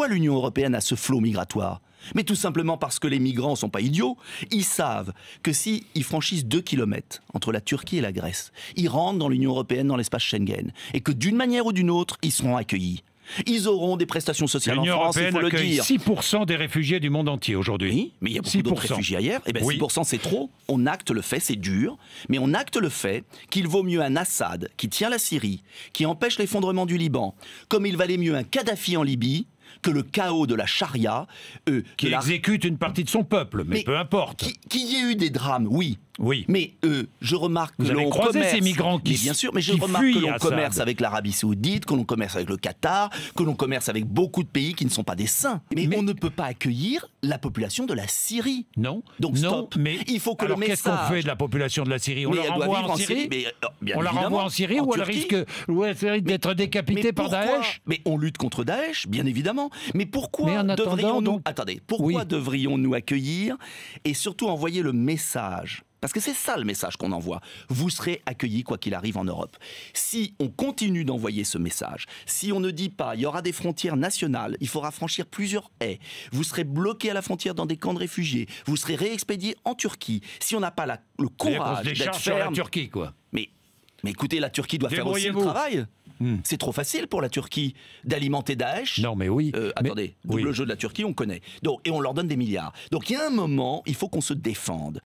Pourquoi l'Union européenne a ce flot migratoire? Mais tout simplement parce que les migrants ne sont pas idiots. Ils savent que s'ils franchissent 2 kilomètres entre la Turquie et la Grèce, ils rentrent dans l'Union européenne, dans l'espace Schengen. Et que d'une manière ou d'une autre, ils seront accueillis. Ils auront des prestations sociales en France, il faut le dire. 6% des réfugiés du monde entier aujourd'hui. Oui, mais il y a beaucoup d'autres réfugiés ailleurs. Eh bien, oui. 6% c'est trop. On acte le fait, c'est dur. Mais on acte le fait qu'il vaut mieux un Assad qui tient la Syrie, qui empêche l'effondrement du Liban, comme il valait mieux un Kadhafi en Libye, que le chaos de la charia... qui exécute une partie de son peuple, mais peu importe. Qu'il y ait eu des drames, oui. Oui. Mais je remarque que l'on commerce... ces migrants qui bien sûr, mais je remarque que l'on commerce avec l'Arabie Saoudite, que l'on commerce avec le Qatar, que l'on commerce avec beaucoup de pays qui ne sont pas des saints. Mais on ne peut pas accueillir la population de la Syrie. Non. Donc stop. Mais il faut que le message... qu'est-ce qu'on fait de la population de la Syrie? On la renvoie en Syrie? On la renvoie en Syrie ou elle risque d'être décapitée par Daesh? Mais on lutte contre Daesh, bien évidemment. Mais pourquoi devrions-nous... Attendez, pourquoi devrions-nous accueillir et surtout envoyer le message? Parce que c'est ça le message qu'on envoie. Vous serez accueillis quoi qu'il arrive en Europe. Si on continue d'envoyer ce message, si on ne dit pas il y aura des frontières nationales, il faudra franchir plusieurs haies, vous serez bloqué à la frontière dans des camps de réfugiés, vous serez réexpédié en Turquie, si on n'a pas le courage d'être ferme... sur la Turquie, quoi. Mais écoutez, la Turquie doit faire aussi le travail. C'est trop facile pour la Turquie d'alimenter Daesh. Non, mais oui. Attendez, le jeu de la Turquie, on connaît. Donc, et on leur donne des milliards. Donc il y a un moment, il faut qu'on se défende.